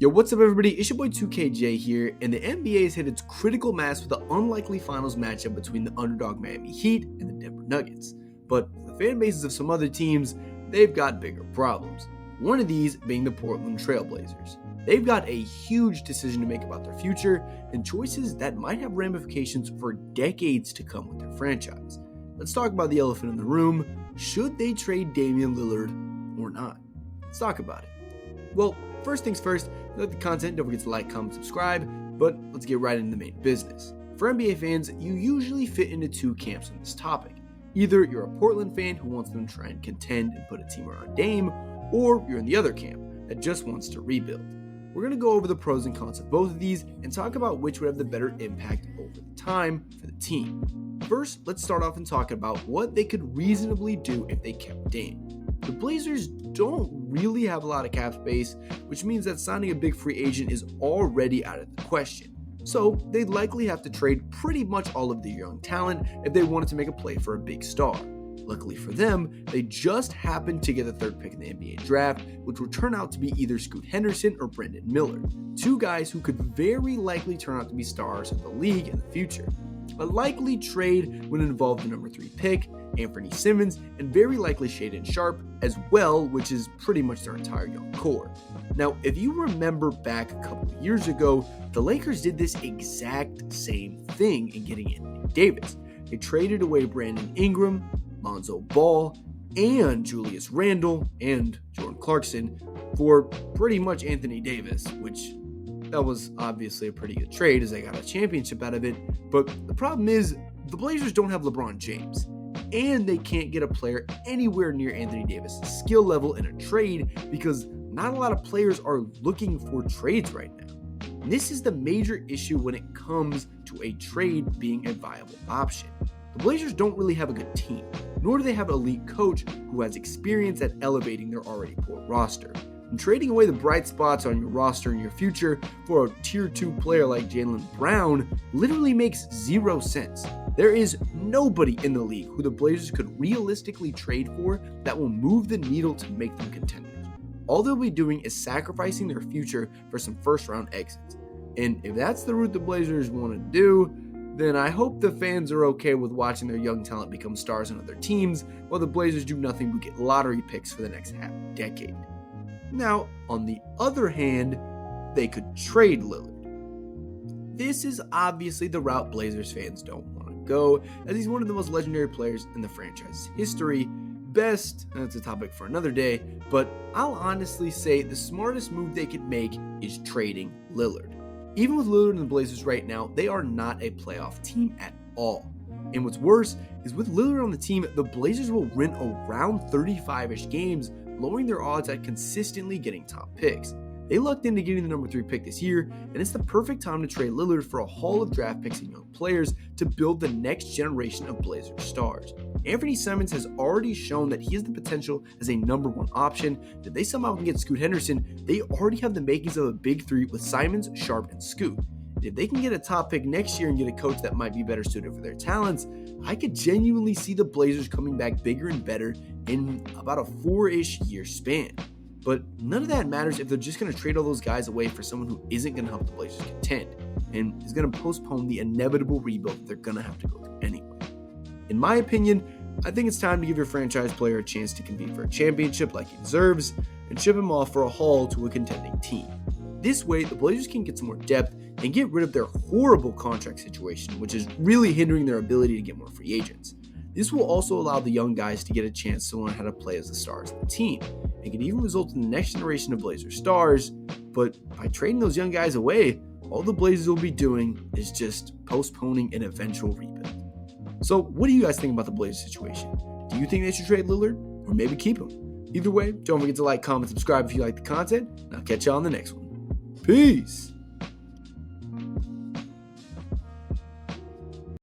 Yo, what's up everybody? It's your boy 2KJ here, and the NBA has hit its critical mass with the unlikely finals matchup between the underdog Miami Heat and the Denver Nuggets. But for the fan bases of some other teams, they've got bigger problems. One of these being the Portland Trail Blazers. They've got a huge decision to make about their future, and choices that might have ramifications for decades to come with their franchise. Let's talk about the elephant in the room. Should they trade Damian Lillard or not? Let's talk about it. Well, first things first, if you like the content, don't forget to like, comment, subscribe, but let's get right into the main business. For NBA fans, you usually fit into two camps on this topic. Either you're a Portland fan who wants them to try and contend and put a team around Dame, or you're in the other camp that just wants to rebuild. We're going to go over the pros and cons of both of these and talk about which would have the better impact over the time for the team. First, let's start off and talk about what they could reasonably do if they kept Dame. The Blazers don't really have a lot of cap space, which means that signing a big free agent is already out of the question. So they'd likely have to trade pretty much all of their young talent if they wanted to make a play for a big star. Luckily for them, they just happened to get the third pick in the NBA draft, which will turn out to be either Scoot Henderson or Brandon Miller, two guys who could very likely turn out to be stars of the league in the future. A likely trade would involve the number 3 pick, Anthony Simmons, and very likely Shaedon Sharpe as well, which is pretty much their entire young core. Now, if you remember back a couple of years ago, the Lakers did this exact same thing in getting Anthony Davis. They traded away Brandon Ingram, Lonzo Ball, and Julius Randle, and Jordan Clarkson for pretty much Anthony Davis, which that was obviously a pretty good trade as they got a championship out of it. But the problem is the Blazers don't have LeBron James, and they can't get a player anywhere near Anthony Davis' skill level in a trade because not a lot of players are looking for trades right now. And this is the major issue when it comes to a trade being a viable option. The Blazers don't really have a good team, nor do they have an elite coach who has experience at elevating their already poor roster. And trading away the bright spots on your roster in your future for a tier 2 player like Jaylen Brown literally makes zero sense. There is nobody in the league who the Blazers could realistically trade for that will move the needle to make them contenders. All they'll be doing is sacrificing their future for some first round exits. And if that's the route the Blazers want to do, then I hope the fans are okay with watching their young talent become stars on other teams while the Blazers do nothing but get lottery picks for the next half decade. Now, on the other hand, they could trade Lillard. This is obviously the route Blazers fans don't want to go, as he's one of the most legendary players in the franchise's history. Best, that's a topic for another day, but I'll honestly say the smartest move they could make is trading Lillard. Even with Lillard and the Blazers right now, they are not a playoff team at all. And what's worse is with Lillard on the team, the Blazers will win around 35-ish games, lowering their odds at consistently getting top picks. They lucked into getting the number 3 pick this year, and it's the perfect time to trade Lillard for a haul of draft picks and young players to build the next generation of Blazers stars. Anthony Simmons has already shown that he has the potential as a number 1 option. If they somehow can get Scoot Henderson, they already have the makings of a big 3 with Simons, Sharpe, and Scoot. If they can get a top pick next year and get a coach that might be better suited for their talents, I could genuinely see the Blazers coming back bigger and better in about a 4-ish year span. But none of that matters if they're just going to trade all those guys away for someone who isn't going to help the Blazers contend and is going to postpone the inevitable rebuild that they're going to have to go through anyway. In my opinion, I think it's time to give your franchise player a chance to compete for a championship like he deserves and ship him off for a haul to a contending team. This way, the Blazers can get some more depth and get rid of their horrible contract situation, which is really hindering their ability to get more free agents. This will also allow the young guys to get a chance to learn how to play as the stars of the team. It can even result in the next generation of Blazers stars, but by trading those young guys away, all the Blazers will be doing is just postponing an eventual rebuild. So what do you guys think about the Blazers situation? Do you think they should trade Lillard or maybe keep him? Either way, don't forget to like, comment, subscribe if you like the content, and I'll catch y'all on the next one. Peace!